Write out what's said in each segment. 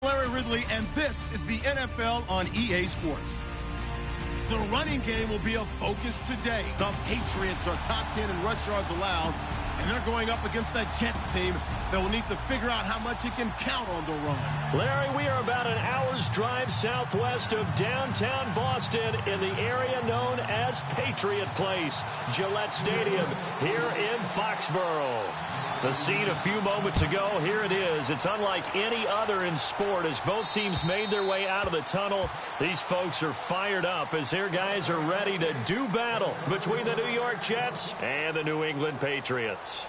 Larry Ridley, and this is the NFL on EA Sports. The running game will be a focus today. The Patriots are top 10 in rush yards allowed, and they're going up against that Jets team that will need to figure out how much it can count on the run. Larry, we are about an hour's drive southwest of downtown Boston in the area known as Patriot Place, Gillette Stadium, here in Foxborough. The scene a few moments ago, here it is. It's unlike any other in sport as both teams made their way out of the tunnel. These folks are fired up as their guys are ready to do battle between the New York Jets and the New England Patriots.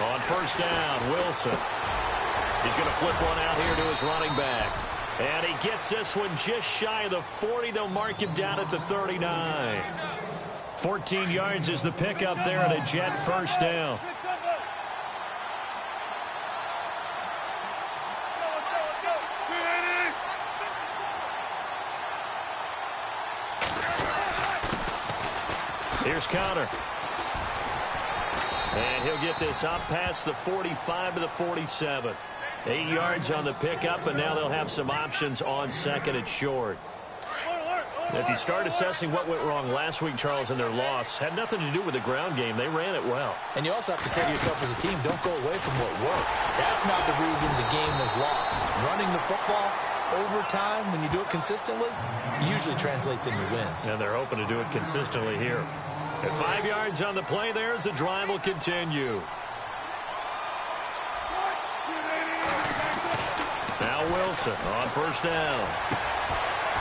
On first down, Wilson. He's going to flip one out here to his running back. And he gets this one just shy of the 40. They'll mark him down at the 39. 14 yards is the pickup there at a Jet first down. Here's Connor. And he'll get this up past the 45 to the 47. 8 yards on the pickup, and now they'll have some options on second and short. If you start assessing what went wrong last week, Charles, in their loss, had nothing to do with the ground game. They ran it well. And you also have to say to yourself as a team, don't go away from what worked. That's not the reason the game was lost. Running the football over time, when you do it consistently, usually translates into wins. And they're hoping to do it consistently here. At 5 yards on the play there as the drive will continue. Now Wilson on first down.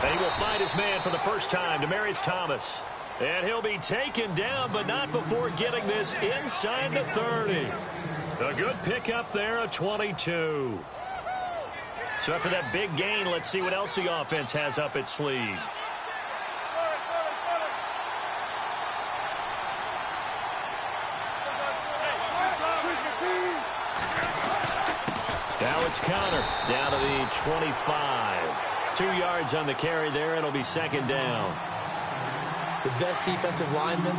And he will find his man for the first time, Demaryius Thomas. And he'll be taken down, but not before getting this inside the 30. A good pickup there, a 22. So after that big gain, let's see what else the offense has up its sleeve. Now it's Connor down to the 25. 2 yards on the carry there. It'll be second down. The best defensive linemen,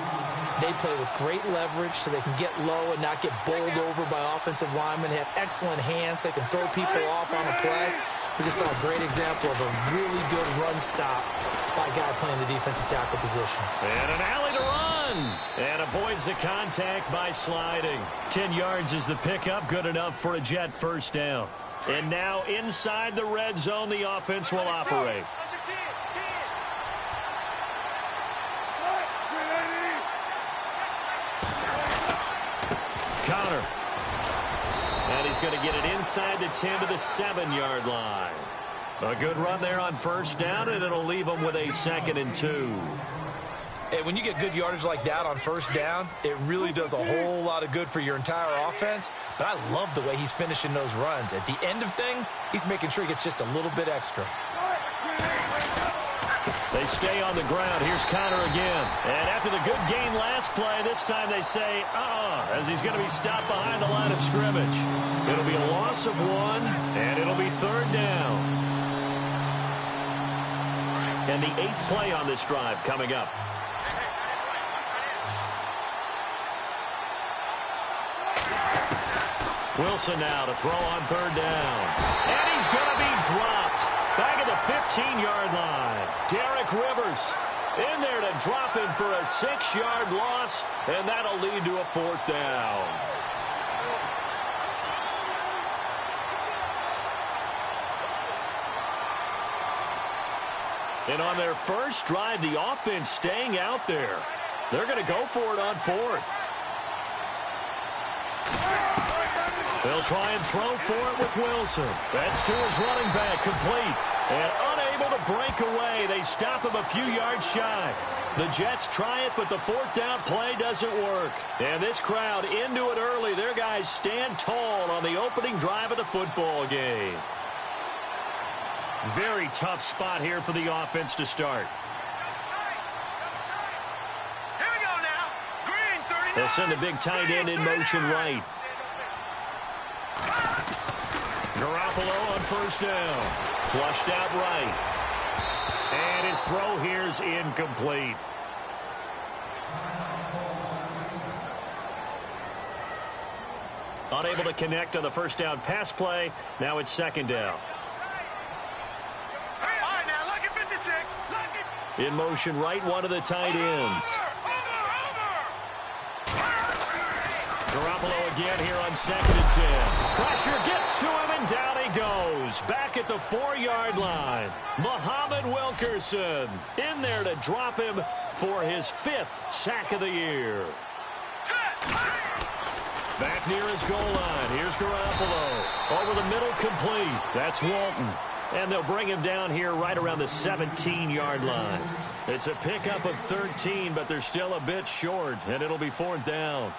they play with great leverage so they can get low and not get bowled over by offensive linemen. They have excellent hands. They can throw people off on a play. We just saw a great example of a really good run stop by a guy playing the defensive tackle position. And an alley to run. And avoids the contact by sliding. 10 yards is the pickup. Good enough for a Jet first down. And now inside the red zone, the offense will operate. Connor. And he's going to get it inside the 10 to the 7-yard line. A good run there on first down, and it'll leave him with a 2nd and 2. Hey, when you get good yardage like that on first down, it really does a whole lot of good for your entire offense. But I love the way he's finishing those runs. At the end of things, he's making sure he gets just a little bit extra. They stay on the ground. Here's Connor again. And after the good gain last play, this time they say, as he's going to be stopped behind the line of scrimmage. It'll be a loss of 1, and it'll be third down. And the 8th play on this drive coming up. Wilson now to throw on third down. And he's going to be dropped. Back at the 15-yard line. Derek Rivers in there to drop him for a 6-yard loss, and that'll lead to a 4th down. And on their first drive, the offense staying out there. They're going to go for it on 4th. They'll try and throw for it with Wilson. That's to his running back, complete. And unable to break away. They stop him a few yards shy. The Jets try it, but the 4th down play doesn't work. And this crowd into it early. Their guys stand tall on the opening drive of the football game. Very tough spot here for the offense to start. They'll send the big tight end in motion right. Garoppolo on first down. Flushed out right. And his throw here's incomplete. Unable to connect on the first down pass play. Now it's second down. In motion right, one of the tight ends. Garoppolo again here on 2nd and 10. Pressure gets to him, and down he goes. Back at the 4-yard line. Muhammad Wilkerson in there to drop him for his 5th sack of the year. Back near his goal line. Here's Garoppolo. Over the middle, complete. That's Walton. And they'll bring him down here right around the 17-yard line. It's a pickup of 13, but they're still a bit short, and it'll be 4th down.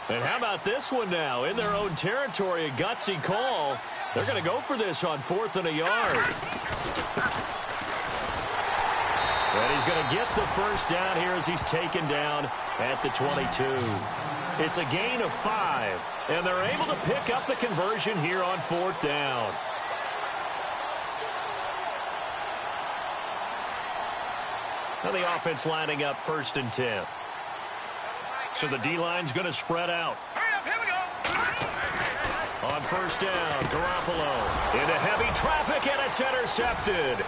And how about this one now? In their own territory, a gutsy call. They're going to go for this on 4th and a yard. And he's going to get the first down here as he's taken down at the 22. It's a gain of 5, and they're able to pick up the conversion here on 4th down. Now the offense lining up 1st and 10. So the D-line's going to spread out. On first down, Garoppolo into heavy traffic, and it's intercepted.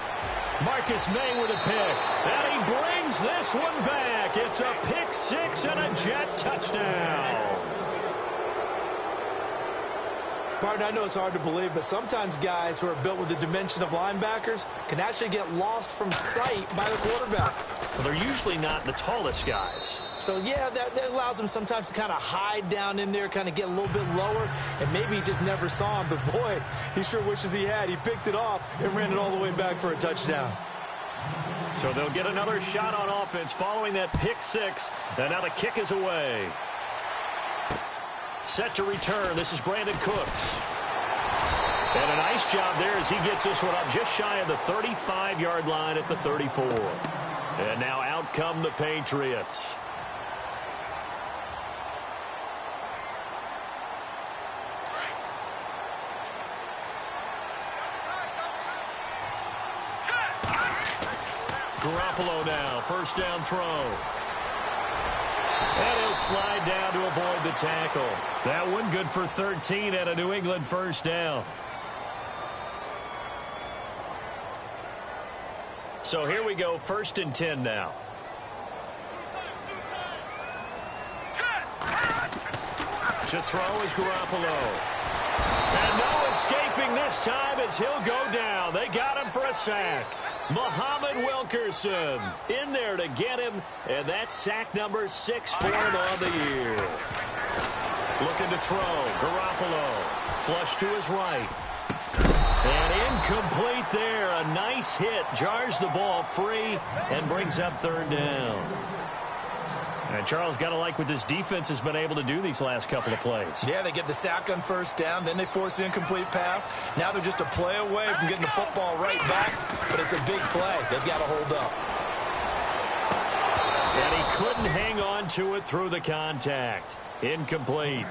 Marcus May with a pick, and he brings this one back. It's a pick 6 and a Jet touchdown. Partner, I know it's hard to believe, but sometimes guys who are built with the dimension of linebackers can actually get lost from sight by the quarterback. Well, they're usually not the tallest guys. So, yeah, that allows them sometimes to kind of hide down in there, kind of get a little bit lower, and maybe he just never saw him. But, boy, he sure wishes he had. He picked it off and ran it all the way back for a touchdown. So they'll get another shot on offense following that pick 6, and now the kick is away. Set to return. This is Brandon Cooks. And a nice job there as he gets this one up just shy of the 35-yard line at the 34. And now out come the Patriots. Garoppolo now, first down throw. And he'll slide down to avoid the tackle. That one good for 13 and a New England first down. So here we go, 1st and 10 now. To throw is Garoppolo. And no escaping this time as he'll go down. They got him for a sack. Muhammad Wilkerson in there to get him, and that's sack number 6 for him on the year. Looking to throw, Garoppolo. Flush to his right. And incomplete there. A nice hit. Jars the ball free and brings up 3rd down. And Charles, got to like what this defense has been able to do these last couple of plays. Yeah, they get the sack on first down, then they force the incomplete pass. Now they're just a play away from getting the football right back, but it's a big play. They've got to hold up. And he couldn't hang on to it through the contact. Incomplete.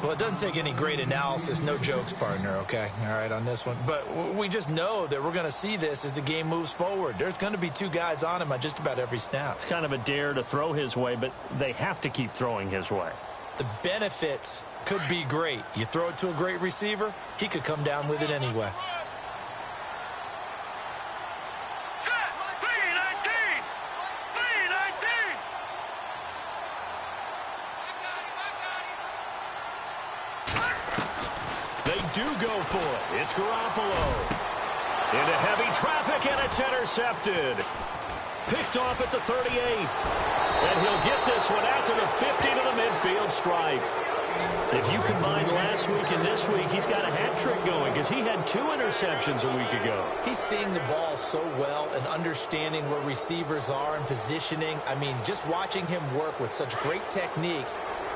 Well, it doesn't take any great analysis. No jokes, partner, okay? All right, on this one. But we just know that we're going to see this as the game moves forward. There's going to be 2 guys on him on just about every snap. It's kind of a dare to throw his way, but they have to keep throwing his way. The benefits could be great. You throw it to a great receiver, he could come down with it anyway. Do go for it. It's Garoppolo. Into heavy traffic, and it's intercepted. Picked off at the 38. And he'll get this one out to the 50 to the midfield stripe. If you combine last week and this week, he's got a hat trick going because he had 2 interceptions a week ago. He's seeing the ball so well and understanding where receivers are and positioning. I mean, just watching him work with such great technique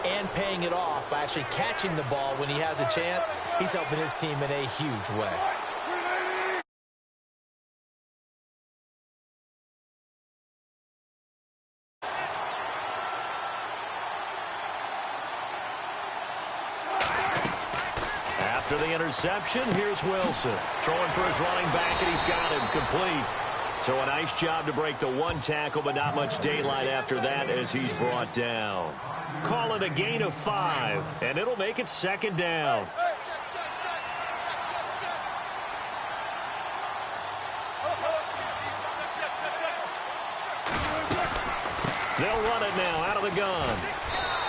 and paying it off by actually catching the ball when he has a chance, he's helping his team in a huge way. After the interception, here's Wilson. Throwing for his running back, and he's got him complete. So a nice job to break the 1 tackle, but not much daylight after that as he's brought down. Call it a gain of 5, and it'll make it 2nd down. They'll run it now out of the gun.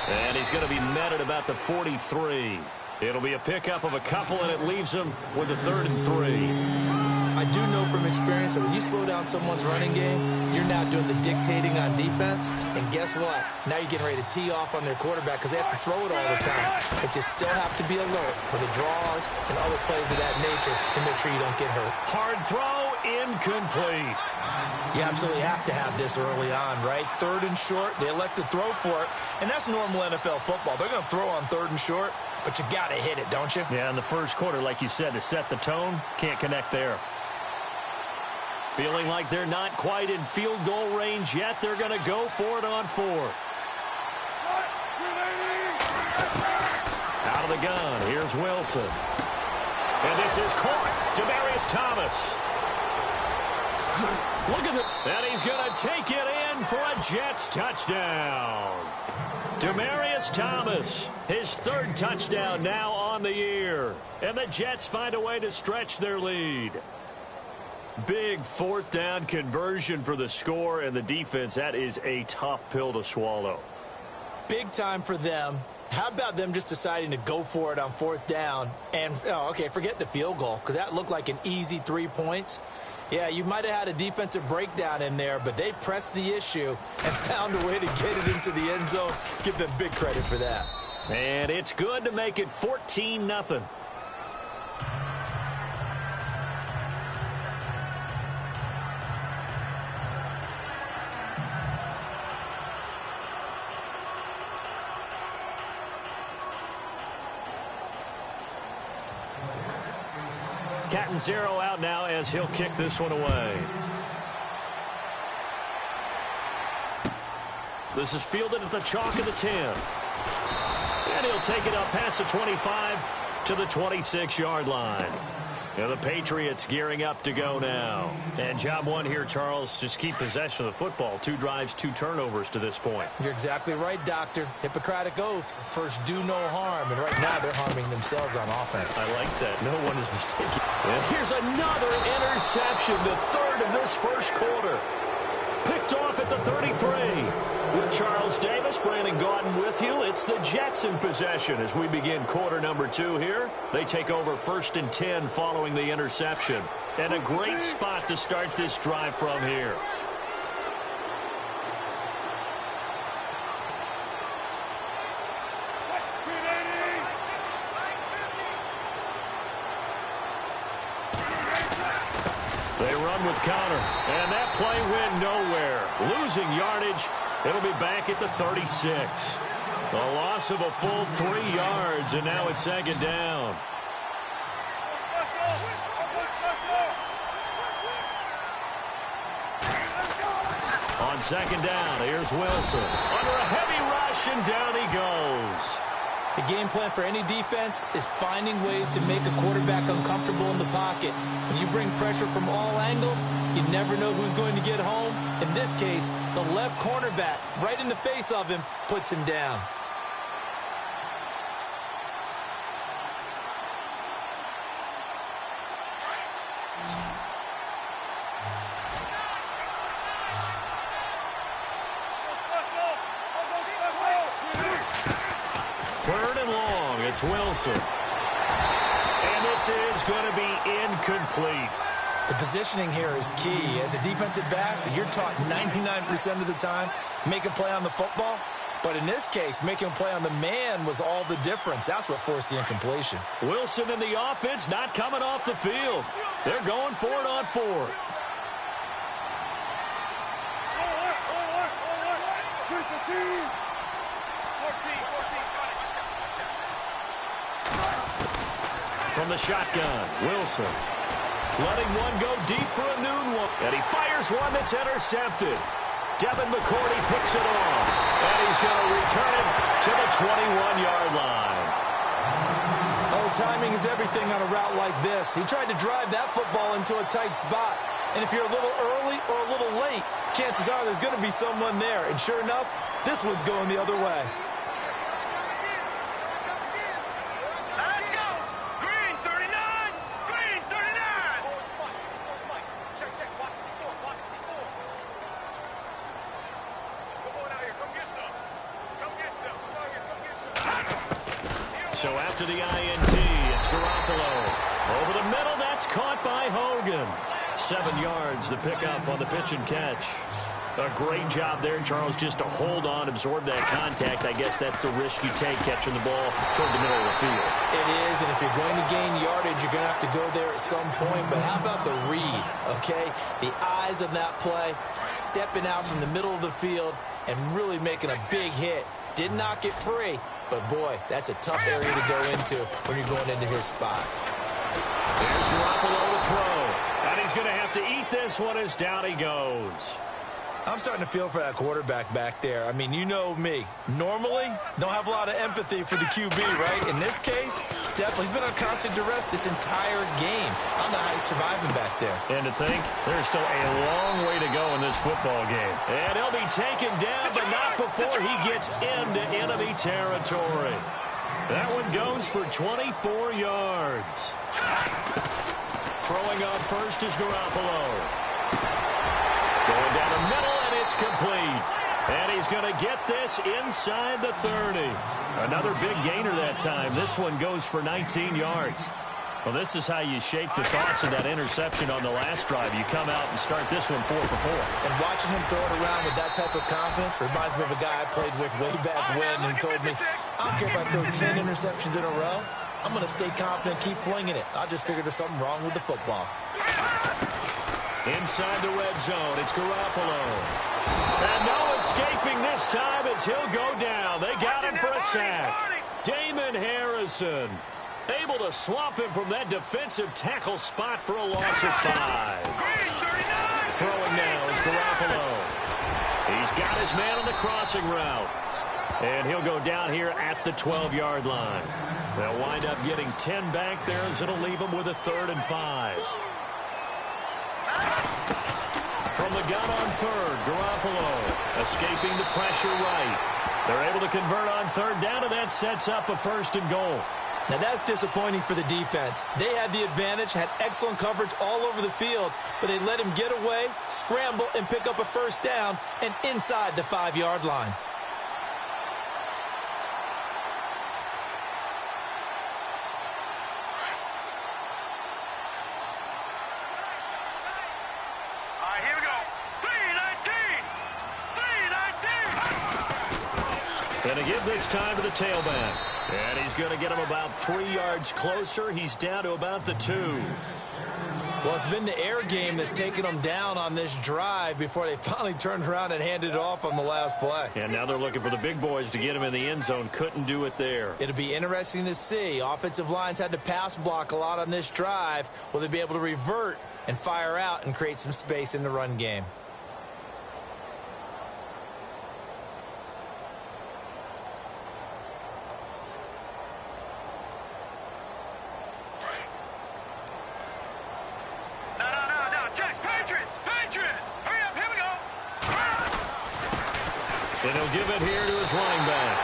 And he's going to be met at about the 43. It'll be a pickup of a couple, and it leaves him with a 3rd and 3. I do know from experience that when you slow down someone's running game, you're now doing the dictating on defense. And guess what? Now you're getting ready to tee off on their quarterback because they have to throw it all the time. But you still have to be alert for the draws and other plays of that nature to make sure you don't get hurt. Hard throw, incomplete. You absolutely have to have this early on, right? 3rd and short, they elect to throw for it. And that's normal NFL football. They're going to throw on 3rd and short, but you've got to hit it, don't you? Yeah, in the first quarter, like you said, to set the tone, can't connect there. Feeling like they're not quite in field goal range yet. They're going to go for it on 4th. Out of the gun. Here's Wilson. And this is caught. Demaryius Thomas. Look at it. And he's going to take it in for a Jets touchdown. Demaryius Thomas, his 3rd touchdown now on the year. And the Jets find a way to stretch their lead. Big 4th down conversion for the score, and the defense, that is a tough pill to swallow. Big time for them. How about them just deciding to go for it on 4th down? And, okay, forget the field goal, because that looked like an easy 3 points. Yeah, you might have had a defensive breakdown in there, but they pressed the issue and found a way to get it into the end zone. Give them big credit for that. And it's good to make it 14-0. Catanzaro out now as he'll kick this one away. This is fielded at the chalk of the 10. And he'll take it up past the 25 to the 26-yard line. And the Patriots gearing up to go now. And job 1 here, Charles, just keep possession of the football. 2 drives, 2 turnovers to this point. You're exactly right, Doctor. Hippocratic oath. First, do no harm. And right now, they're harming themselves on offense. I like that. No one is mistaken. And here's another interception, the 3rd of this first quarter. Picked off at the 33. With Charles Davis, Brandon Gaudin with you. It's the Jets in possession as we begin quarter number 2 here. They take over 1st and 10 following the interception. And a great spot to start this drive from here. They run with Connor, and that play went nowhere. Losing yardage. It'll be back at the 36. A loss of a full 3 yards, and now it's 2nd down. On 2nd down, here's Wilson. Under a heavy rush, and down he goes. The game plan for any defense is finding ways to make a quarterback uncomfortable in the pocket. When you bring pressure from all angles, you never know who's going to get home. In this case, the left cornerback, right in the face of him, puts him down. It's Wilson. And this is going to be incomplete. The positioning here is key. As a defensive back, you're taught 99% of the time, make a play on the football. But in this case, making a play on the man was all the difference. That's what forced the incompletion. Wilson in the offense not coming off the field. They're going for it on fourth. From the shotgun, Wilson letting one go deep for a noon one. And he fires one that's intercepted. Devin McCourty picks it off. And he's going to return it to the 21-yard line. Oh, timing is everything on a route like this. He tried to drive that football into a tight spot. And if you're a little early or a little late, chances are there's going to be someone there. And sure enough, this one's going the other way. Let's go. Green 39. Green 39. Check. Watch the floor. Come on out here. Come get some. Come get some. So after the INT, it's Garoppolo. Over the middle, that's caught by Hogan. 7 yards, the pickup on the pitch and catch. A great job there, Charles, just to hold on, absorb that contact. I guess that's the risk you take catching the ball toward the middle of the field. It is, and if you're going to gain yardage, you're going to have to go there at some point. But how about the read, okay? The eyes of that play, stepping out from the middle of the field and really making a big hit. Did not get free, but, boy, that's a tough area to go into when you're going into his spot. There's Garoppolo to throw. And he's going to have to eat this one as down he goes. I'm starting to feel for that quarterback back there. I mean, you know me. Normally, don't have a lot of empathy for the QB, right? In this case, definitely. He's been on constant duress this entire game. I don't know how he's surviving back there. And to think, there's still a long way to go in this football game. And he'll be taken down, but not before he gets into enemy territory. That one goes for 24 yards. Throwing on first is Garoppolo. Going down the middle, and it's complete. And he's going to get this inside the 30. Another big gainer that time. This one goes for 19 yards. Well, this is how you shake the thoughts of that interception on the last drive. You come out and start this one 4 for 4. And watching him throw it around with that type of confidence reminds me of a guy I played with way back when and told me, I don't care if I throw 10 interceptions in a row. I'm going to stay confident, keep flinging it. I just figured there's something wrong with the football. Inside the red zone, it's Garoppolo. And no escaping this time as he'll go down. They got him for a sack. Damon Harrison able to swamp him from that defensive tackle spot for a loss of 5. Throwing now is Garoppolo. He's got his man on the crossing route. And he'll go down here at the 12-yard line. They'll wind up getting 10 back there as it'll leave them with a 3rd and 5. From the gun on 3rd, Garoppolo escaping the pressure right. They're able to convert on 3rd down, and that sets up a 1st and goal. Now that's disappointing for the defense. They had the advantage, had excellent coverage all over the field, but they let him get away, scramble, and pick up a 1st down and inside the 5-yard line. Going to give this time to the tailback. And he's going to get him about 3 yards closer. He's down to about the 2. Well, it's been the air game that's taken them down on this drive before they finally turned around and handed it off on the last play. And now they're looking for the big boys to get him in the end zone. Couldn't do it there. It'll be interesting to see. Offensive lines had to pass block a lot on this drive. Will they be able to revert and fire out and create some space in the run game? And he'll give it here to his running back.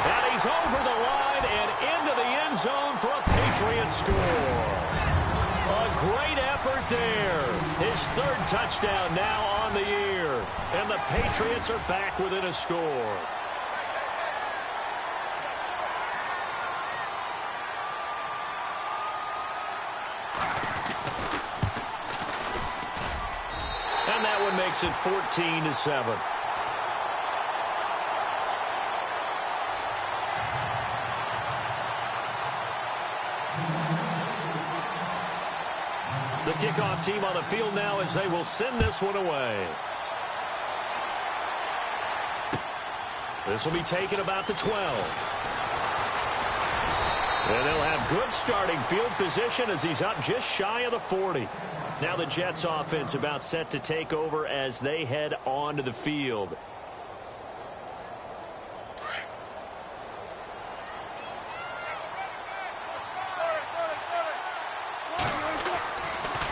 And he's over the line and into the end zone for a Patriot score. A great effort there. His 3rd touchdown now on the year. And the Patriots are back within a score. And that one makes it 14-7. kickoff team on the field now as they will send this one away. This will be taken about the 12. And they'll have good starting field position as he's up just shy of the 40. Now the Jets offense about set to take over as they head onto the field.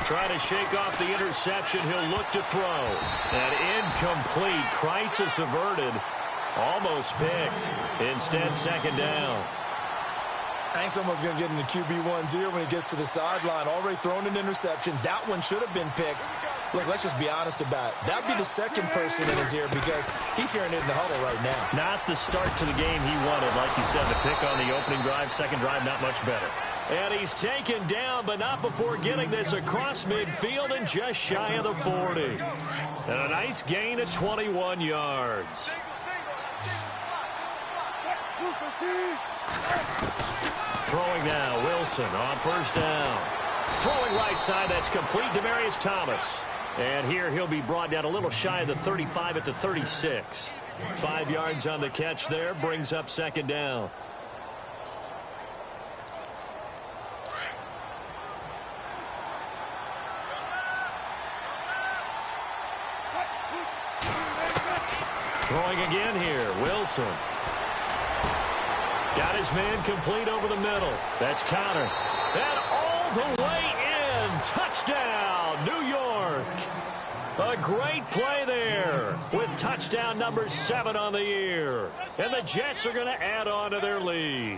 Trying to shake off the interception. He'll look to throw. And incomplete. Crisis averted. Almost picked. Instead, second down. Hank's almost going to get into QB1's ear when he gets to the sideline. Already thrown an interception. That one should have been picked. Look, let's just be honest about it. That would be the second person in his ear because he's hearing it in the huddle right now. Not the start to the game he wanted. Like you said, the pick on the opening drive, second drive, not much better. And he's taken down, but not before getting this across midfield and just shy of the 40. And a nice gain of 21 yards. Throwing now, Wilson on first down. Throwing right side, that's complete. Demaryius Thomas. And here he'll be brought down a little shy of the 35 at the 36. 5 yards on the catch there, brings up second down. Throwing again here, Wilson. Got his man complete over the middle. That's Connor. And all the way in. Touchdown, New York. A great play there with touchdown number 7 on the year. And the Jets are going to add on to their lead.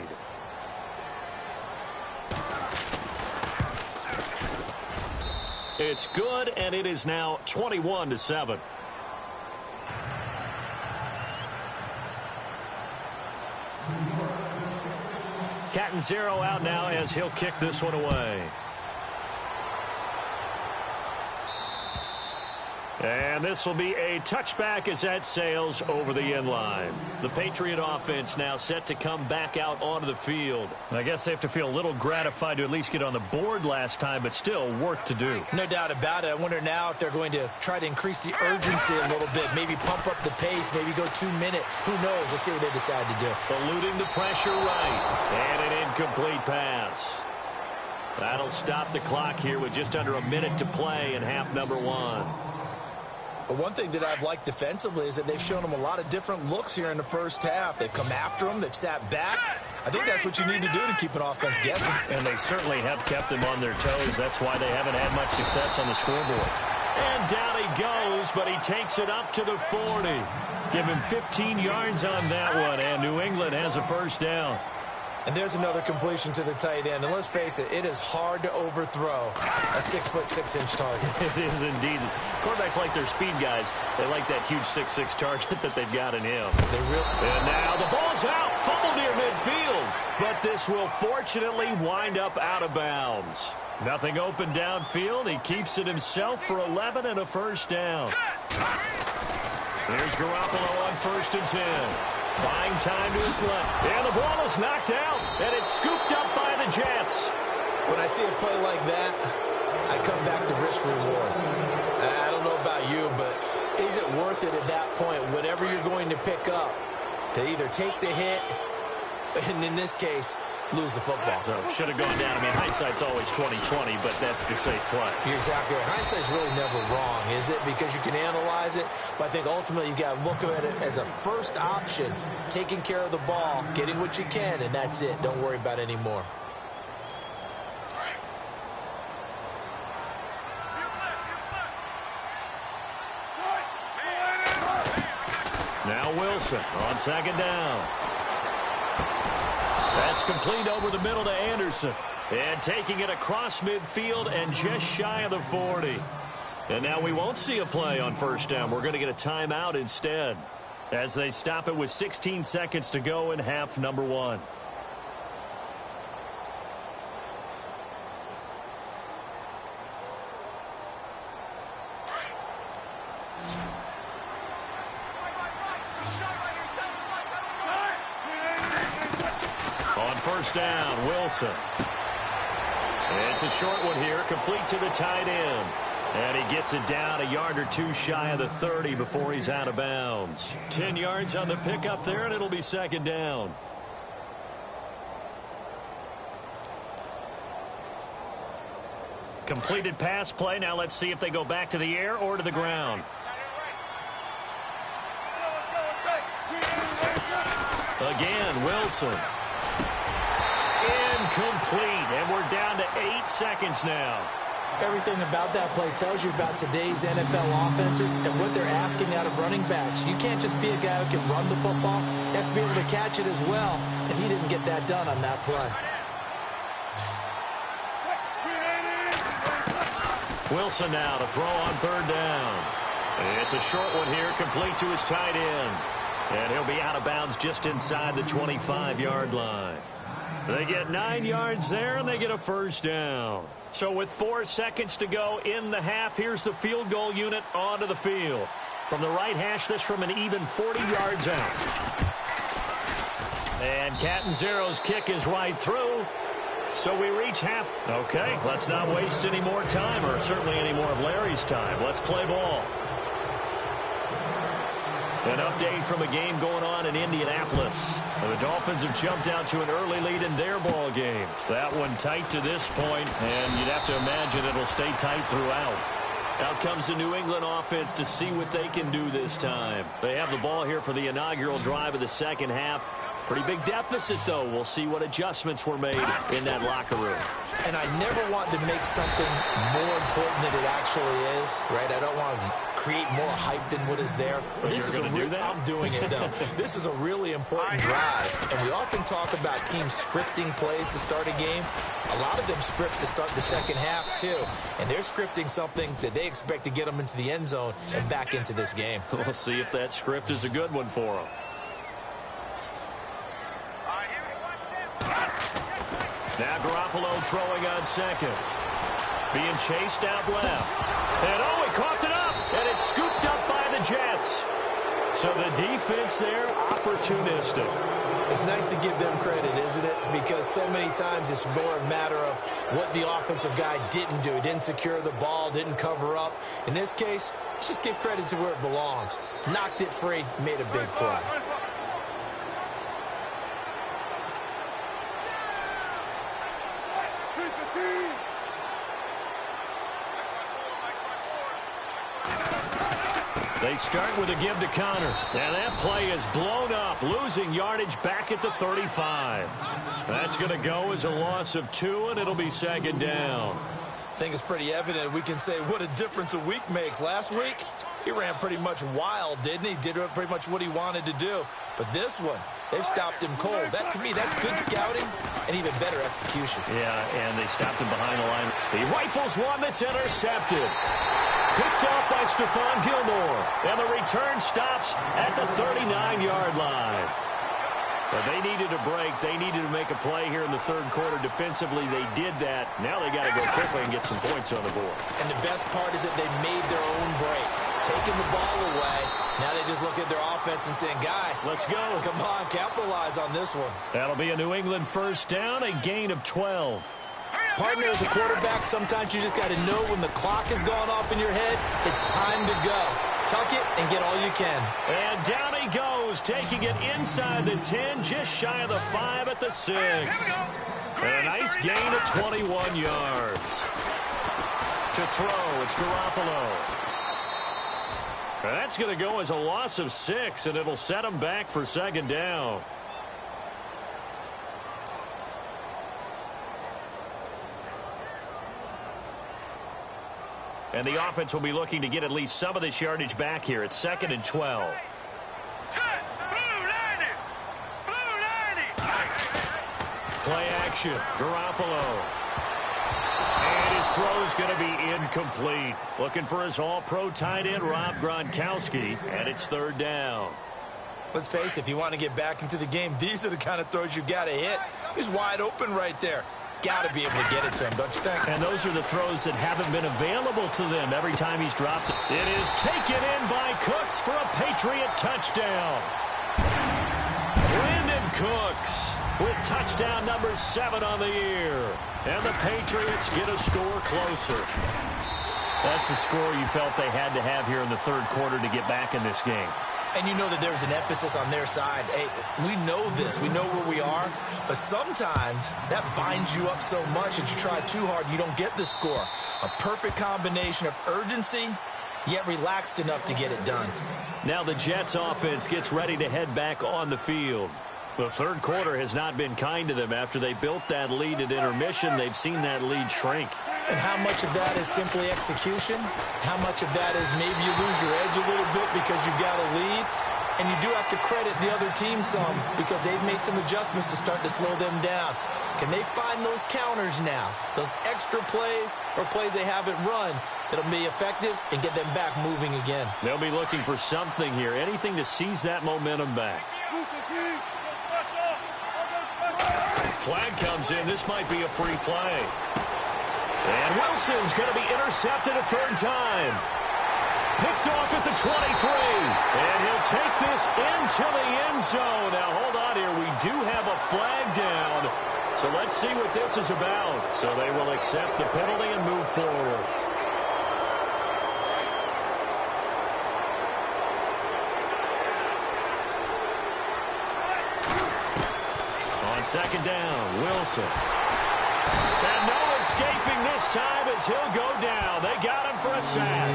It's good, and it is now 21-7. Cat and zero out now as he'll kick this one away. And this will be a touchback as that sails over the end line. The Patriot offense now set to come back out onto the field. I guess they have to feel a little gratified to at least get on the board last time, but still work to do. No doubt about it. I wonder now if they're going to try to increase the urgency a little bit, maybe pump up the pace, maybe go 2-minute. Who knows? Let's see what they decide to do. Eluding the pressure right. And an incomplete pass. That'll stop the clock here with just under a minute to play in half number 1. But one thing that I've liked defensively is that they've shown them a lot of different looks here in the first half. They've come after them. They've sat back. I think that's what you need to do to keep an offense guessing. And they certainly have kept them on their toes. That's why they haven't had much success on the scoreboard. And down he goes, but he takes it up to the 40. Give him 15 yards on that one, and New England has a first down. And there's another completion to the tight end. And let's face it, it is hard to overthrow a 6'6" target. It is indeed. Quarterbacks like their speed guys. They like that huge 6'6" target that they've got in him. And now the ball's out. Fumble near midfield. But this will fortunately wind up out of bounds. Nothing open downfield. He keeps it himself for 11 and a first down. Here's Garoppolo on first and 10. Buying time to his left. And the ball is knocked out. And it's scooped up by the Jets. When I see a play like that, I come back to risk reward. I don't know about you, but is it worth it at that point, whatever you're going to pick up, to either take the hit, and in this case, lose the football? So should have gone down. I mean, hindsight's always 20/20, but that's the safe play. You're exactly right. Hindsight's really never wrong, is it? Because you can analyze it, but I think ultimately you got to look at it as a first option, taking care of the ball, getting what you can, and that's it. Don't worry about any more. Now Wilson on second down. That's complete over the middle to Anderson. And taking it across midfield and just shy of the 40. And now we won't see a play on first down. We're going to get a timeout instead as they stop it with 16 seconds to go in half number 1. First down, Wilson. It's a short one here, complete to the tight end. And he gets it down a yard or two shy of the 30 before he's out of bounds. 10 yards on the pickup there, and it'll be second down. Completed pass play. Now let's see if they go back to the air or to the ground. Again, Wilson. Incomplete, and we're down to 8 seconds now. Everything about that play tells you about today's NFL offenses and what they're asking out of running backs. You can't just be a guy who can run the football. You have to be able to catch it as well, and he didn't get that done on that play. Wilson now to throw on third down. It's a short one here, complete to his tight end. And he'll be out of bounds just inside the 25-yard line. They get 9 yards there, and they get a first down. So with 4 seconds to go in the half, here's the field goal unit onto the field. From the right hash, this from an even 40 yards out. And Catanzaro's kick is right through. So we reach half. Okay, let's not waste any more time, or certainly any more of Larry's time. Let's play ball. An update from a game going on in Indianapolis. The Dolphins have jumped out to an early lead in their ball game. That one tight to this point, and you'd have to imagine it'll stay tight throughout. Out comes the New England offense to see what they can do this time. They have the ball here for the inaugural drive of the second half. Pretty big deficit, though. We'll see what adjustments were made in that locker room. And I never want to make something more important than it actually is, right? I don't want to create more hype than what is there. But this is I'm doing it, though. This is a really important drive. And we often talk about teams scripting plays to start a game. A lot of them script to start the second half, too. And they're scripting something that they expect to get them into the end zone and back into this game. We'll see if that script is a good one for them. Now Garoppolo throwing on second. Being chased out left. And oh, he coughed it up. And it's scooped up by the Jets. So the defense there, opportunistic. It's nice to give them credit, isn't it? Because so many times it's more a matter of what the offensive guy didn't do. He didn't secure the ball, didn't cover up. In this case, let's just give credit to where it belongs. Knocked it free, made a big play. They start with a give to Connor. And that play is blown up, losing yardage back at the 35. That's going to go as a loss of 2, and it'll be second down. I think it's pretty evident. We can say what a difference a week makes. Last week, he ran pretty much wild, didn't he? Did pretty much what he wanted to do. But this one, they've stopped him cold. That, to me, that's good scouting and even better execution. Yeah, and they stopped him behind the line. He rifles one that's intercepted. Picked off by Stephon Gilmore. And the return stops at the 39-yard line. But they needed a break. They needed to make a play here in the third quarter. Defensively, they did that. Now they got to go quickly and get some points on the board. And the best part is that they made their own break. Taking the ball away. Now they just look at their offense and saying, guys, let's go. Come on, capitalize on this one. That'll be a New England first down, a gain of 12. Partner, as a quarterback, sometimes you just got to know when the clock has gone off in your head, it's time to go. Tuck it and get all you can. And down he goes, taking it inside the 10, just shy of the 5 at the 6. And a nice gain of 21 yards. To throw, it's Garoppolo. That's going to go as a loss of 6, and it'll set him back for second down. And the offense will be looking to get at least some of this yardage back here. It's 2nd and 12. Play action. Garoppolo. And his throw's going to be incomplete. Looking for his all-pro tight end, Rob Gronkowski. And it's third down. Let's face it, if you want to get back into the game, these are the kind of throws you got to hit. He's wide open right there. Got to be able to get it to him, don't you think? And those are the throws that haven't been available to them every time he's dropped it. It is taken in by Cooks for a Patriot touchdown. Brandon Cooks with touchdown number 7 on the year. And the Patriots get a score closer. That's a score you felt they had to have here in the third quarter to get back in this game. And you know that there's an emphasis on their side. Hey, we know this. We know where we are. But sometimes that binds you up so much that you try too hard, you don't get the score. A perfect combination of urgency, yet relaxed enough to get it done. Now the Jets offense gets ready to head back on the field. The third quarter has not been kind to them. After they built that lead at intermission, they've seen that lead shrink. And how much of that is simply execution? How much of that is maybe you lose your edge a little bit because you've got a lead? And you do have to credit the other team some because they've made some adjustments to start to slow them down. Can they find those counters now, those extra plays or plays they haven't run that'll be effective and get them back moving again? They'll be looking for something here, anything to seize that momentum back. Flag comes in. This might be a free play. And Wilson's going to be intercepted a third time. Picked off at the 23. And he'll take this into the end zone. Now, hold on here. We do have a flag down. So let's see what this is about. So they will accept the penalty and move forward. On second down, Wilson. And no escaping this time as he'll go down. They got him for a sack.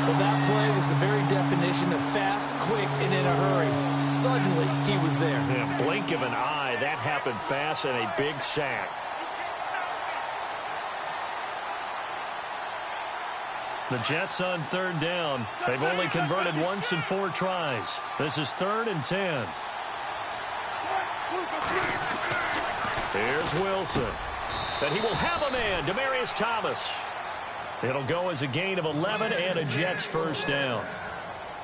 Well, that play was the very definition of fast, quick, and in a hurry. Suddenly, he was there. In a blink of an eye, that happened fast and a big sack. The Jets on third down. They've only converted once in 4 tries. This is 3rd and 10. Here's Wilson. And he will have a man, Demaryius Thomas. It'll go as a gain of 11 and a Jets first down.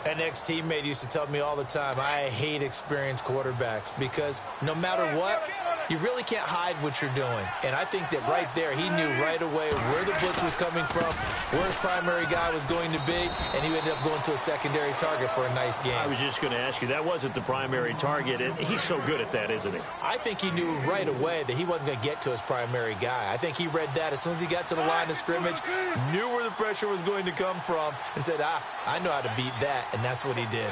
An ex-teammate used to tell me all the time, I hate experienced quarterbacks because no matter what, you really can't hide what you're doing. And I think that right there, he knew right away where the blitz was coming from, where his primary guy was going to be, and he ended up going to a secondary target for a nice game. I was just going to ask you, that wasn't the primary target. He's so good at that, isn't he? I think he knew right away that he wasn't going to get to his primary guy. I think he read that as soon as he got to the line of scrimmage, knew where the pressure was going to come from, and said, I know how to beat that, and that's what he did.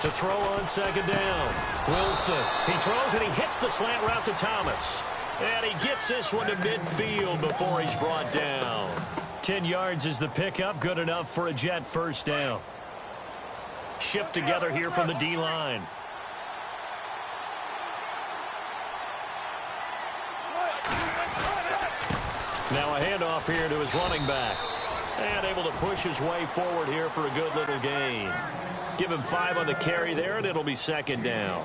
To throw on second down. Wilson. He throws and he hits the slant route to Thomas. And he gets this one to midfield before he's brought down. 10 yards is the pickup. Good enough for a Jet first down. Shift together here from the D-line. Now a handoff here to his running back. And able to push his way forward here for a good little gain. Give him 5 on the carry there, and it'll be second down.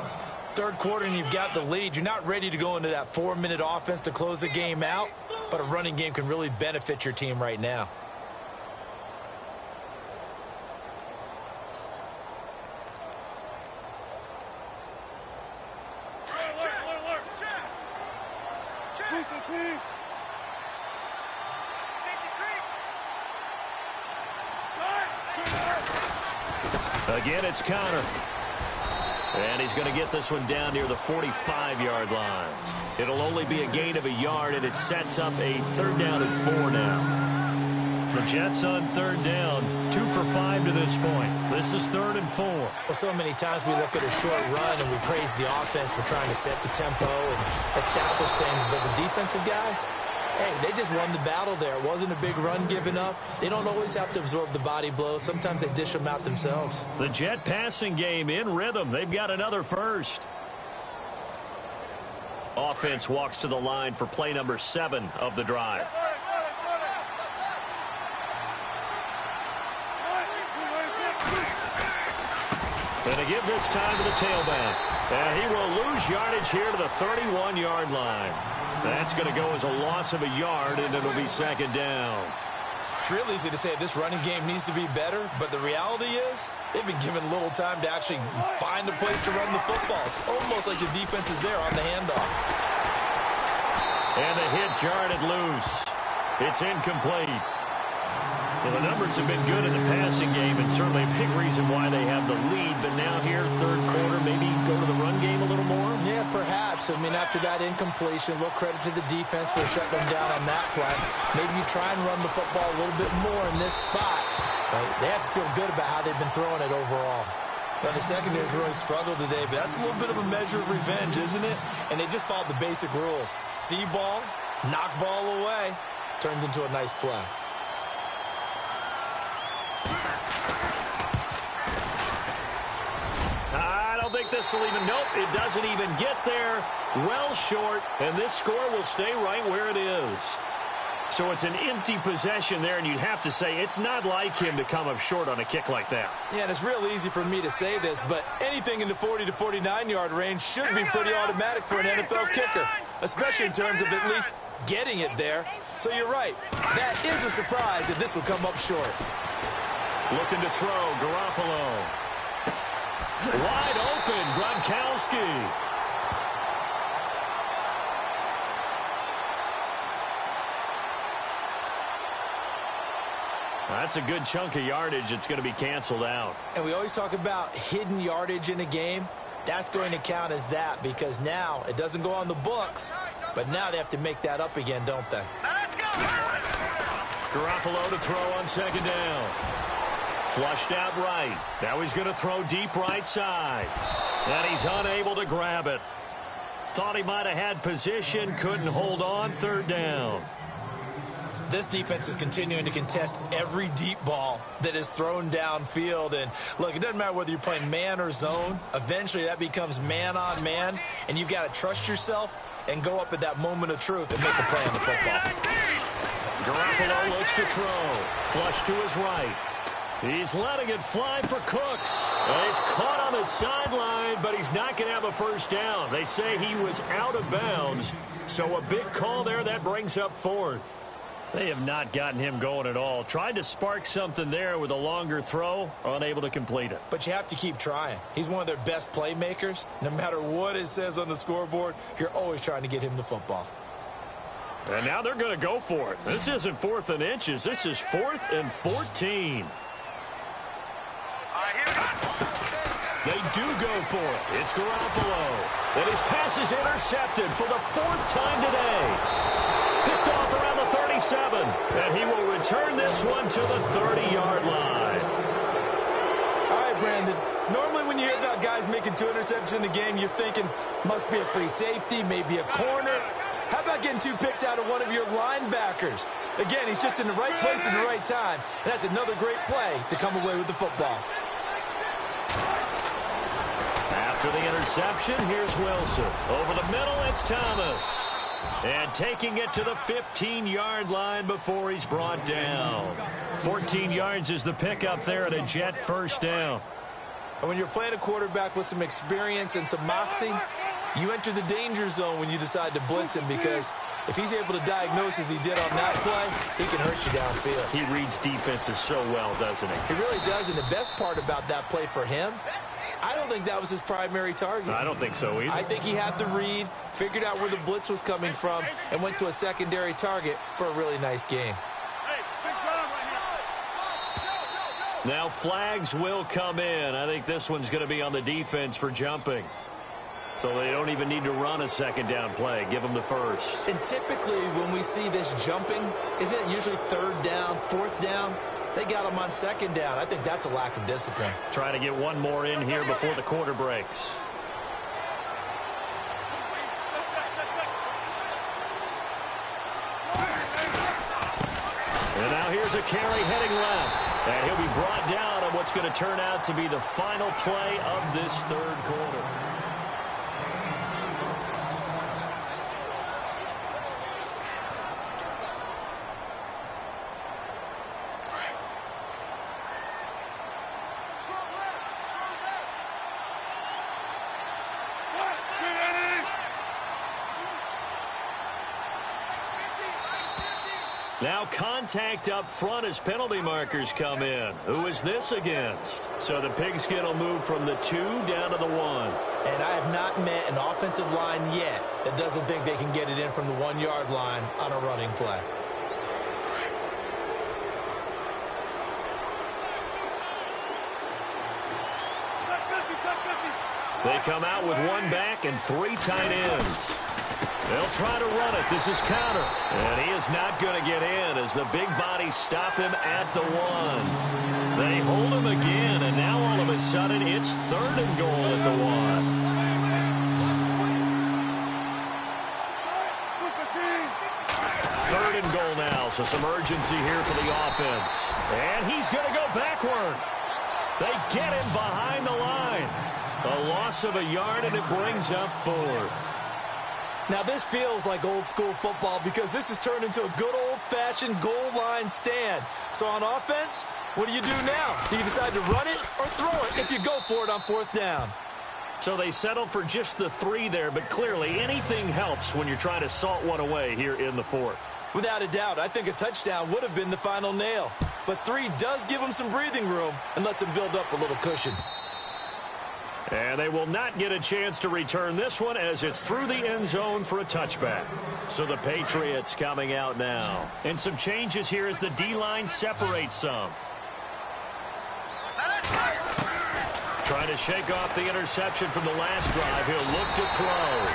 Third quarter, and you've got the lead. You're not ready to go into that 4-minute offense to close the game out, but a running game can really benefit your team right now. Again, it's Connor. And he's going to get this one down near the 45-yard line. It'll only be a gain of a yard, and it sets up a 3rd down and 4 now. The Jets on 3rd down, 2 for 5 to this point. This is 3rd and 4. Well, so many times we look at a short run and we praise the offense for trying to set the tempo and establish things, but the defensive guys, hey, they just won the battle there. It wasn't a big run given up. They don't always have to absorb the body blows. Sometimes they dish them out themselves. The Jet passing game in rhythm. They've got another first. Offense walks to the line for play number 7 of the drive. And to give this time to the tailback. And he will lose yardage here to the 31-yard line. That's going to go as a loss of a yard, and it'll be second down. It's real easy to say this running game needs to be better, but the reality is they've been given little time to actually find a place to run the football. It's almost like the defense is there on the handoff. And the hit jarred it loose. It's incomplete. Well, the numbers have been good in the passing game, and certainly a big reason why they have the lead. But now here, third quarter, maybe go to the run game a little more. perhaps. I mean, after that incompletion, a little credit to the defense for shutting them down on that play. Maybe you try and run the football a little bit more in this spot. But they have to feel good about how they've been throwing it overall. Well, the secondary's really struggled today, but that's a little bit of a measure of revenge, isn't it? And they just followed the basic rules. See ball, knock ball away, turns into a nice play. I don't think this will even, nope, it doesn't even get there. Well short, and this score will stay right where it is. So it's an empty possession there, and you'd have to say it's not like him to come up short on a kick like that. Yeah, and it's real easy for me to say this, but anything in the 40 to 49-yard range should be pretty automatic for an NFL kicker, especially in terms of at least getting it there. So you're right. That is a surprise if this would come up short. Looking to throw, Garoppolo. Wide open, Gronkowski. That's a good chunk of yardage. It's going to be canceled out. And we always talk about hidden yardage in a game. That's going to count as that because now it doesn't go on the books, but now they have to make that up again, don't they? Let's go! Garoppolo to throw on second down. Flushed out right. Now he's going to throw deep right side. And he's unable to grab it. Thought he might have had position, couldn't hold on, third down. This defense is continuing to contest every deep ball that is thrown downfield. And, look, it doesn't matter whether you're playing man or zone. Eventually that becomes man on man, and you've got to trust yourself and go up at that moment of truth and make a play on the football. Garoppolo looks to throw. Flush to his right. He's letting it fly for Cooks. He's caught on the sideline, but he's not going to have a first down. They say he was out of bounds, so a big call there that brings up fourth. They have not gotten him going at all. Tried to spark something there with a longer throw, unable to complete it. But you have to keep trying. He's one of their best playmakers. No matter what it says on the scoreboard, you're always trying to get him the football. And now they're going to go for it. This isn't 4th and inches. This is 4th and 14. They do go for it. It's Garoppolo. And his pass is intercepted for the 4th time today. Picked off around the 37. And he will return this one to the 30-yard line. All right, Brandon. Normally when you hear about guys making 2 interceptions in the game, you're thinking must be a free safety, maybe a corner. How about getting 2 picks out of one of your linebackers? Again, he's just in the right place at the right time. And that's another great play to come away with the football. After the interception, here's Wilson. Over the middle, it's Thomas. And taking it to the 15-yard line before he's brought down. 14 yards is the pickup there at a Jet first down. And when you're playing a quarterback with some experience and some moxie, you enter the danger zone when you decide to blitz him, because if he's able to diagnose as he did on that play, he can hurt you downfield. He reads defenses so well, doesn't he? He really does, and the best part about that play for him, I don't think that was his primary target. I don't think so either. I think he had the read, figured out where the blitz was coming from, and went to a secondary target for a really nice game. Now flags will come in. I think this one's going to be on the defense for jumping. So they don't even need to run a second down play. Give them the first. And typically when we see this jumping, isn't it usually 3rd down, 4th down? They got him on 2nd down. I think that's a lack of discipline. Trying to get one more in here before the quarter breaks. And now here's a carry heading left. And he'll be brought down on what's going to turn out to be the final play of this 3rd quarter. Now contact up front as penalty markers come in. Who is this against? So the pigskin will move from the 2 down to the 1. And I have not met an offensive line yet that doesn't think they can get it in from the 1-yard line on a running play. They come out with one back and 3 tight ends. They'll try to run it. This is counter. And he is not going to get in as the big bodies stop him at the 1. They hold him again, and now all of a sudden it's 3rd and goal at the 1. Third and goal now, so some urgency here for the offense. And he's going to go backward. They get him behind the line. A loss of a yard, and it brings up 4th. Now, this feels like old-school football because this has turned into a good old-fashioned goal line stand. So on offense, what do you do now? Do you decide to run it or throw it if you go for it on 4th down? So they settle for just the 3 there, but clearly anything helps when you're trying to salt one away here in the 4th. Without a doubt, I think a touchdown would have been the final nail. But 3 does give them some breathing room and lets them build up a little cushion. And they will not get a chance to return this one as it's through the end zone for a touchback. So the Patriots coming out now. And some changes here as the D-line separates some. Trying to shake off the interception from the last drive. He'll look to throw.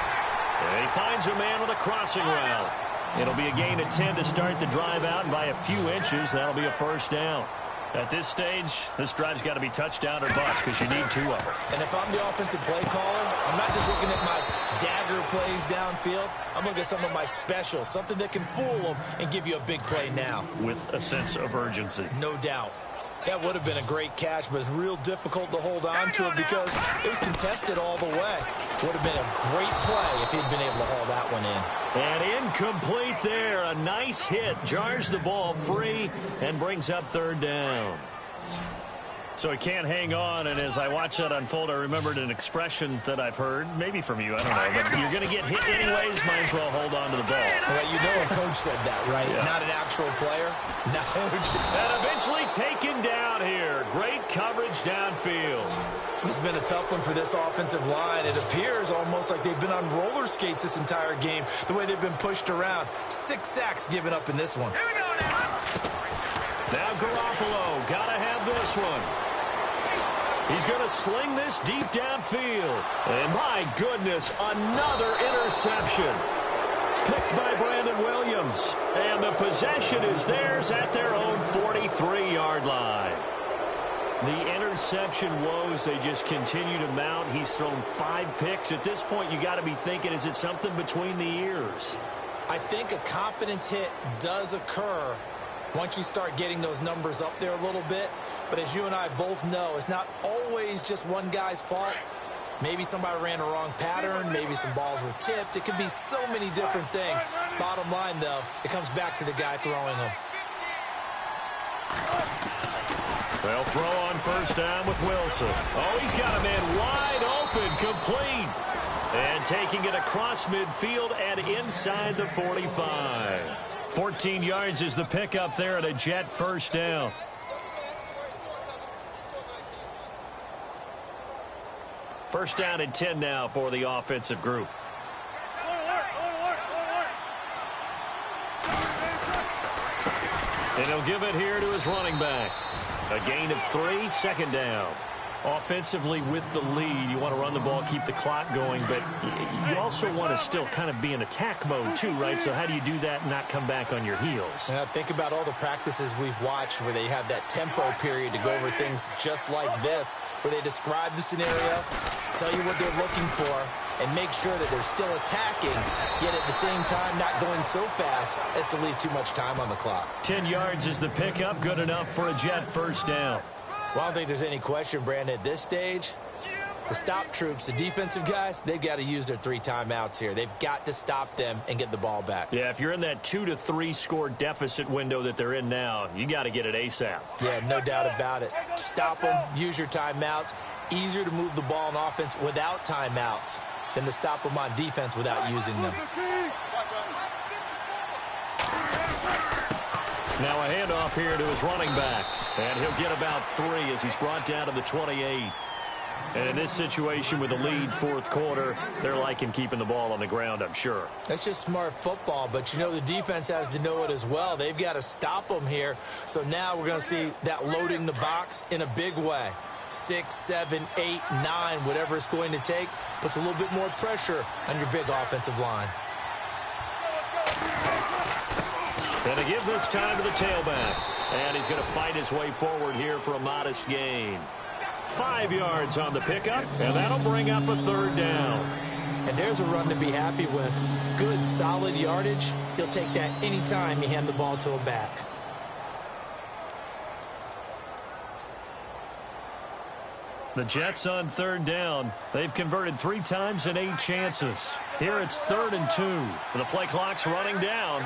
And he finds a man with a crossing route. It'll be a gain of 10 to start the drive out, and by a few inches, that'll be a 1st down. At this stage, this drive's got to be touchdown or bust because you need 2 of them. And if I'm the offensive play caller, I'm not just looking at my dagger plays downfield. I'm looking at some of my specials, something that can fool them and give you a big play now. With a sense of urgency. No doubt. That would have been a great catch, but it's real difficult to hold on to it because it was contested all the way. Would have been a great play if he'd been able to haul that one in. And incomplete there. A nice hit. Jars the ball free and brings up 3rd down. So he can't hang on, and as I watch that unfold, I remembered an expression that I've heard, maybe from you, I don't know, but you're going to get hit anyways, might as well hold on to the ball. Well, you know a coach said that, right? Yeah. Not an actual player. No. And eventually taken down here. Great coverage downfield. It's been a tough one for this offensive line. It appears almost like they've been on roller skates this entire game, the way they've been pushed around. 6 sacks given up in this one. Here we go now. Now Garoppolo, got to have this one. He's going to sling this deep downfield. And my goodness, another interception. Picked by Brandon Williams. And the possession is theirs at their own 43-yard line. The interception woes, they just continue to mount. He's thrown 5 picks. At this point, you got to be thinking, is it something between the ears? I think a confidence hit does occur once you start getting those numbers up there a little bit. But as you and I both know, it's not always just one guy's fault. Maybe somebody ran a wrong pattern. Maybe some balls were tipped. It could be so many different things. Bottom line, though, it comes back to the guy throwing them. They'll throw on 1st down with Wilson. Oh, he's got a man wide open, complete. And taking it across midfield and inside the 45. 14 yards is the pickup there at a Jet 1st down. First down and 10 now for the offensive group. And he'll give it here to his running back. A gain of 3, 2nd down. Offensively with the lead, you want to run the ball, keep the clock going, but you also want to still kind of be in attack mode too, right? So how do you do that and not come back on your heels? Now, think about all the practices we've watched where they have that tempo period to go over things just like this, where they describe the scenario, tell you what they're looking for, and make sure that they're still attacking, yet at the same time not going so fast as to leave too much time on the clock. 10 yards is the pickup, good enough for a Jet 1st down. Well, I don't think there's any question, Brandon, at this stage, the stop troops, the defensive guys, they've got to use their 3 timeouts here. They've got to stop them and get the ball back. Yeah, if you're in that 2 to 3 score deficit window that they're in now, you got to get it ASAP. Yeah, no doubt about it. Stop them, use your timeouts. Easier to move the ball on offense without timeouts than to stop them on defense without using them. Now a handoff here to his running back. And he'll get about 3 as he's brought down to the 28. And in this situation with the lead 4th quarter, they're liking keeping the ball on the ground, I'm sure. That's just smart football, but you know the defense has to know it as well. They've got to stop them here. So now we're going to see that loading the box in a big way. 6, 7, 8, 9, whatever it's going to take, puts a little bit more pressure on your big offensive line. And to give this time to the tailback. And he's going to fight his way forward here for a modest gain. 5 yards on the pickup, and that'll bring up a 3rd down. And there's a run to be happy with. Good, solid yardage. He'll take that anytime you hand the ball to a back. The Jets on 3rd down. They've converted 3 times in 8 chances. Here it's 3rd and 2. The play clock's running down.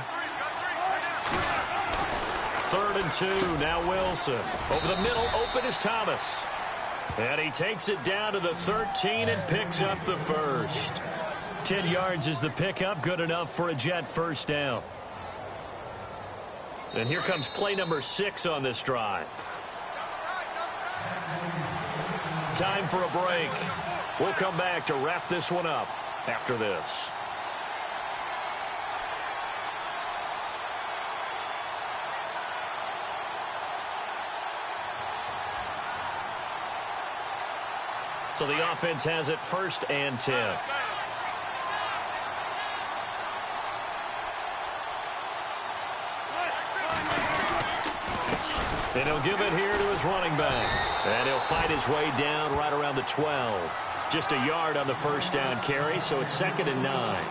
3rd and 2. Now Wilson. Over the middle, open is Thomas. And he takes it down to the 13 and picks up the 1st. 10 yards is the pickup. Good enough for a Jet 1st down. And here comes play number 6 on this drive. Time for a break. We'll come back to wrap this one up after this. So the offense has it 1st and 10. And he'll give it here to his running back. And he'll fight his way down right around the 12. Just a yard on the 1st down carry, so it's 2nd and 9.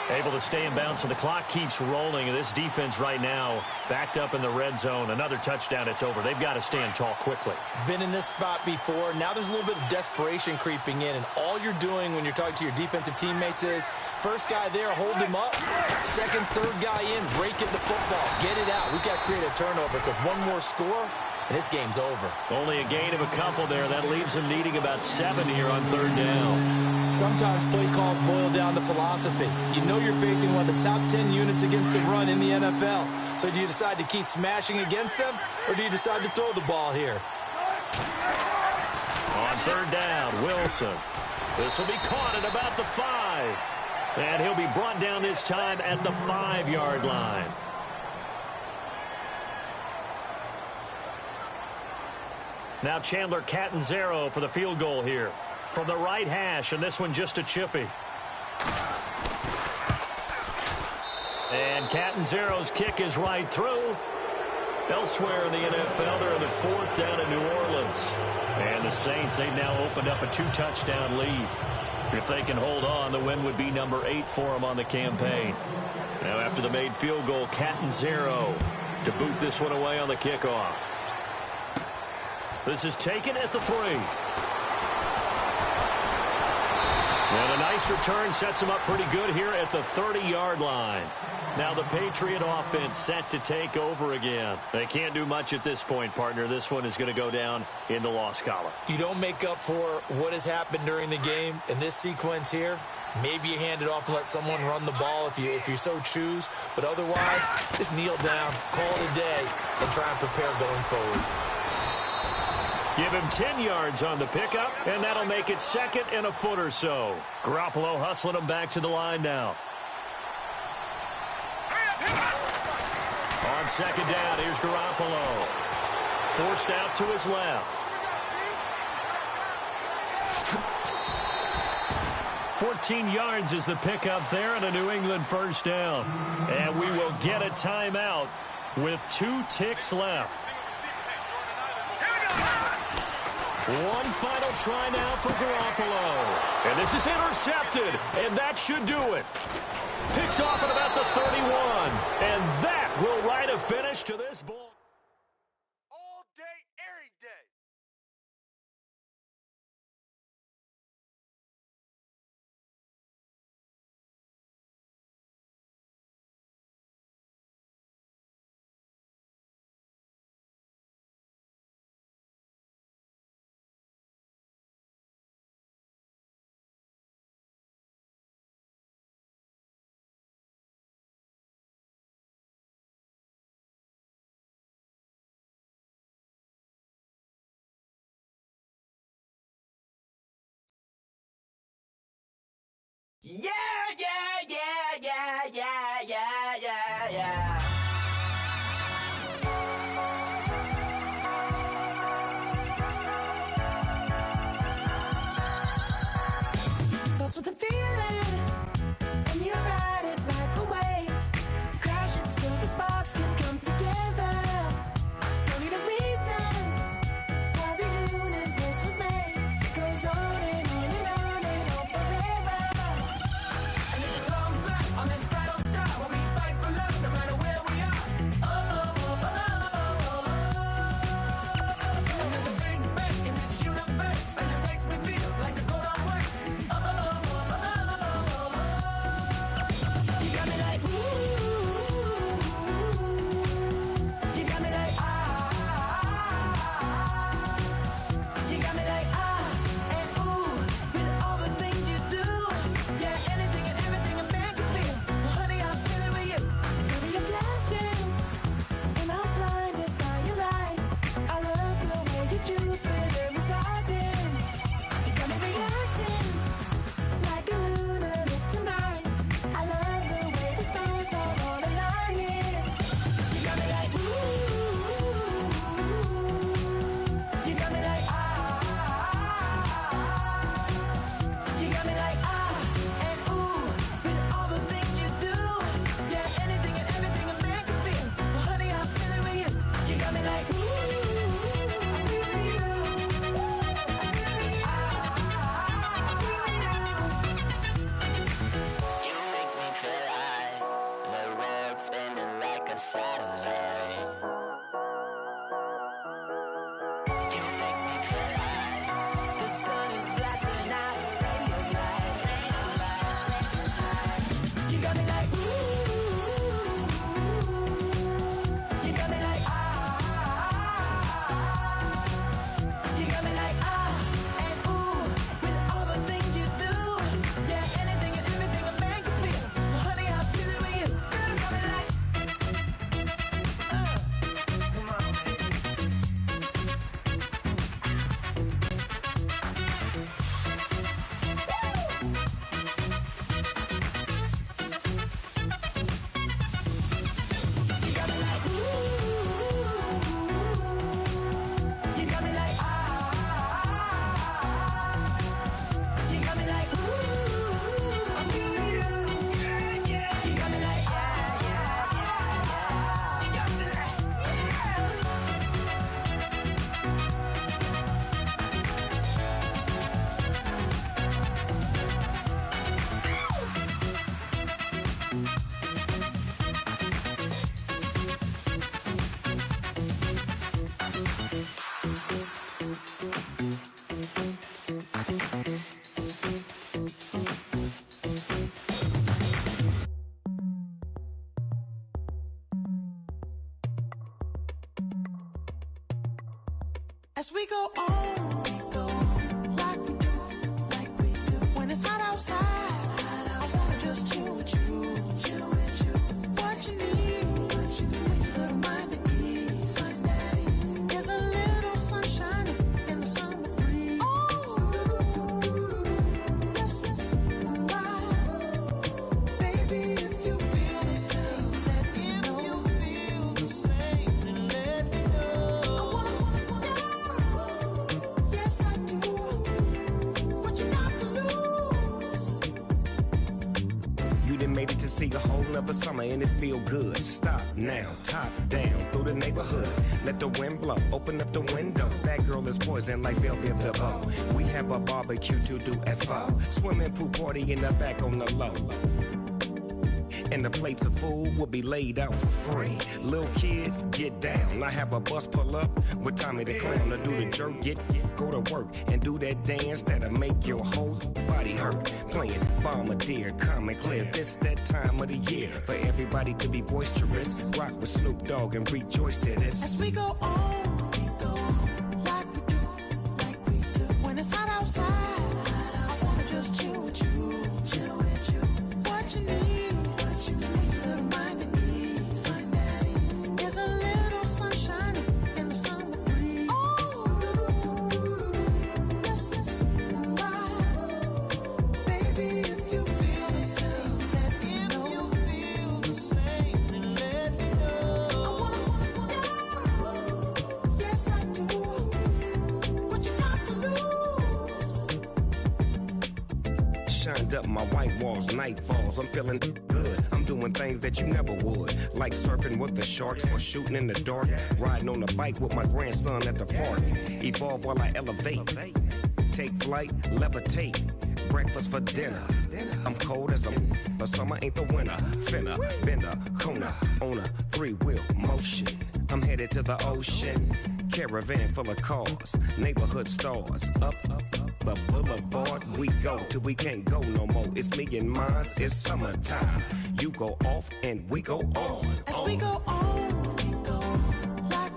Able to stay in bounds, so the clock keeps rolling. And this defense right now backed up in the red zone. Another touchdown, it's over. They've got to stand tall quickly. Been in this spot before. Now there's a little bit of desperation creeping in. And all you're doing when you're talking to your defensive teammates is, first guy there, hold him up. Second, third guy in, break it the football. Get it out. We've got to create a turnover because one more score, and this game's over. Only a gain of a couple there. That leaves him needing about 7 here on 3rd down. Sometimes play calls boil down to philosophy. You know you're facing one of the top 10 units against the run in the NFL. So do you decide to keep smashing against them, or do you decide to throw the ball here? On 3rd down, Wilson. This will be caught at about the 5. And he'll be brought down this time at the 5-yard line. Now Chandler Catanzaro for the field goal here. From the right hash, and this one just a chippy. And Catanzaro's kick is right through. Elsewhere in the NFL, they're in the 4th down in New Orleans. And the Saints, they've now opened up a 2-touchdown lead. If they can hold on, the win would be number 8 for them on the campaign. Now after the made field goal, Catanzaro to boot this one away on the kickoff. This is taken at the 3. And a nice return sets him up pretty good here at the 30-yard line. Now the Patriot offense set to take over again. They can't do much at this point, partner. This one is going to go down in the loss column. You don't make up for what has happened during the game in this sequence here. Maybe you hand it off and let someone run the ball if you so choose. But otherwise, just kneel down, call it a day, and try and prepare going forward. Give him 10 yards on the pickup, and that'll make it 2nd and a foot or so. Garoppolo hustling him back to the line now. On 2nd down, here's Garoppolo. Forced out to his left. 14 yards is the pickup there, and a New England 1st down. And we will get a timeout with 2 ticks left. One final try now for Garoppolo. And this is intercepted, and that should do it. Picked off at about the 31. And that will write a finish to this ball. All day, every day. Yeah, yeah, yeah, yeah, yeah, yeah, yeah, yeah. and you ride it like a wave, crashing so the sparks can come together. Don't need a reason why the universe was made. It goes on and on and on and on forever. And it's a long flight on this battle star where we fight for love no matter where we are. Oh, oh, oh, oh, oh, oh. And there's a big bang in this universe, and it makes me feel like the gold on work. Oh, oh, oh, oh, oh, oh. You got me like ooh. You got me like you got me like and ooh, with all the things you do. Yeah, anything and everything a man can feel. Well, honey, I feel it with you. Baby, you're flashing, and I'm blinded by your light. I love the way you Jupiter is rising. You got me reacting like a lunatic tonight. I love the way the stars are all aligning. You got me like ooh. You got me like you got me like and ooh, with all the things you do. Yeah, anything and everything a man can feel. Well, honey, I feel it with you. You got me like ooh, I feel you. You make me feel like the world's spinning like a satellite. You make me feel like the sun is blasting out a ray of light, ray of light. You got me like ooh. You got me like you got me like and ooh, with all the things you do. Yeah, anything and everything a man can feel. Well, honey, I feel it with you. Girl, you got me like come on, baby. You got me like ooh. You got me like you got me like ooh. I feel you. Yeah, yeah. You got me like You got me like as we go on, like we do, when it's hot outside, I wanna just chill with you, what you need, to make your little mind at ease, there's a little sunshine in the summer breeze, yes, baby, if you feel the same, let me know, yes, I do. What you got to lose? You done made it to see a whole nother summer and it feel good. Stop now, top down through the neighborhood. Let the wind blow, open up the window. That girl is poison like Belleville DeVoe. We have a barbecue to do FO. Swimming pool party in the back on the low. And the plates of food will be laid out for free. Little kids, get down. I have a bus pull up with Tommy the Clown to do the jerk, go to work and do that dance that'll make your whole body hurt. Playing Bombardier, Common Clear. This that time of the year for everybody to be boisterous. Rock with Snoop Dogg and rejoice to this. As we go on, like we do, when it's hot outside, I wanna just chill with you, what you need, to make your little mind at ease, there's a little sunshine in the summer breeze, yes, baby, if you feel the same, let me know, Wind up my white walls, night falls. I'm feeling good. I'm doing things that you never would, like surfing with the sharks or shooting in the dark. Riding on a bike with my grandson at the park. Evolve while I elevate. Take flight, levitate. Breakfast for dinner. I'm cold as but summer ain't the winter. Finna, bender, Kona, on a 3-wheel motion. I'm headed to the ocean. Caravan full of cars, neighborhood stars. Up the boulevard we go till we can't go no more. It's me and mine, it's summertime. You go off and we go on. As we go on, like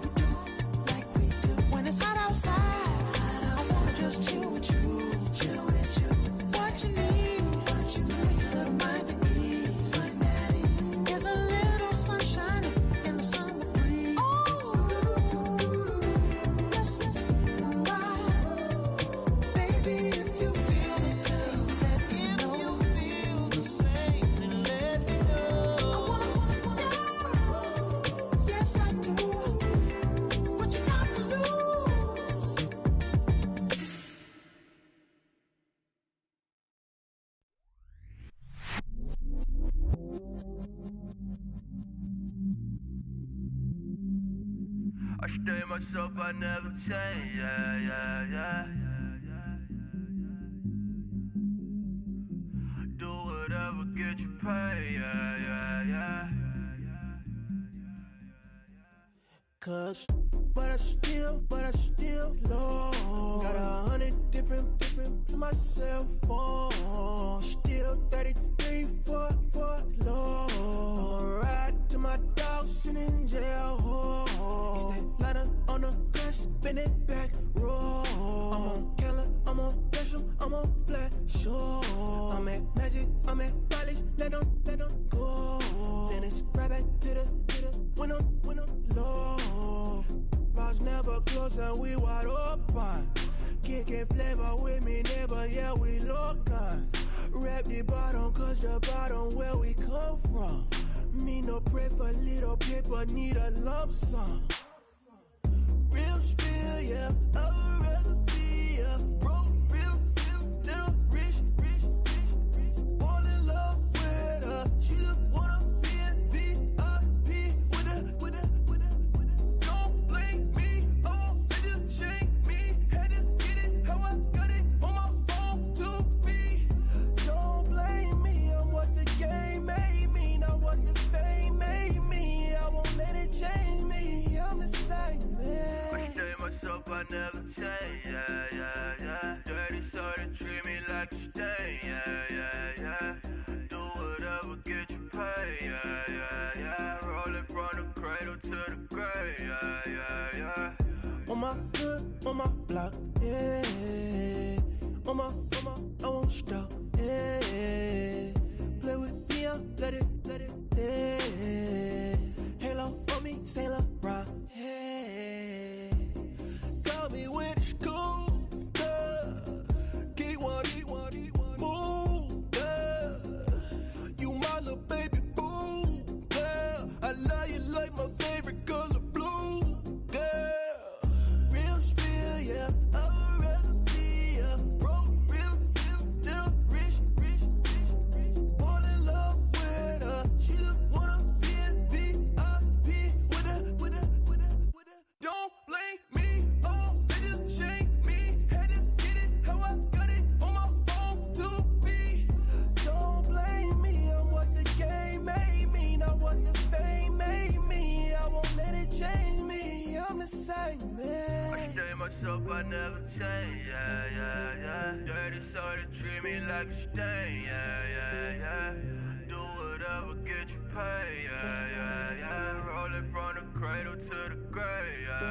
we do. When it's hot outside, I wanna just chill with you. What you need to make your little mind at ease. There's a little sunshine in the summer breeze. Yes, right. Baby, if you feel the same, let me know. If you feel the same, then let me know. I wanna know. Yes, I do. What you got to lose? I stay myself, I never change, yeah. Do whatever, get you paid, yeah. Cause, but I still low. Got 100 different to my cell phone. Still 33 for low. I'ma ride to my dog sitting in jail. He stay lighter on the grass, spin it back, roll. I'm on Keller, I'm on Gresham, I'm on Flat Shore. I'm at Magic, I'm at Follies, let them go. Then it's right back to the when I'm low. Bars never close and we wide open. Kicking flavor with me, neighbor, yeah, we local. Rap the bottom, cause the bottom where we come from. Me no pray for little paper, need a lump sum. Real spill, yeah, I would rather be a broke, real, little rich. Fall in love with her, she just wanna be in VIP with her. Don't blame me, oh, they just shame me. Had to get it, how I got it on my phone to be. Don't blame me, I'm what the game made me, not what the fame made me. I won't let it change me, I'm the same man. I stay myself, I never change, yeah. Dirty, so they treat me like a stain, yeah. Do whatever, get you paid, yeah. Rolling from the cradle to the grave, yeah. On my hood, on my block, yeah. On my, I won't stop, yeah. Play with me, let it, yeah. Halo on me, Saint Laurent, yeah. Got me with school, Keep one, move, you my little baby boo, girl. I love you like my favorite color blue, girl. Real spill, yeah, I would rather be a broke, real, little rich. Fall in love with her, she just wanna be in VIP with her. Don't blame me, oh, they just shame me. Had to get it, how I got it on my phone to be. Don't blame me, I'm what the game made me, not what the fame made me. I won't let it change me, I'm the same man. I stay myself, I never change, yeah. Dirty, so they treat me like a stain, yeah. Do whatever, get you paid, yeah. Rolling from the cradle to the grave, yeah.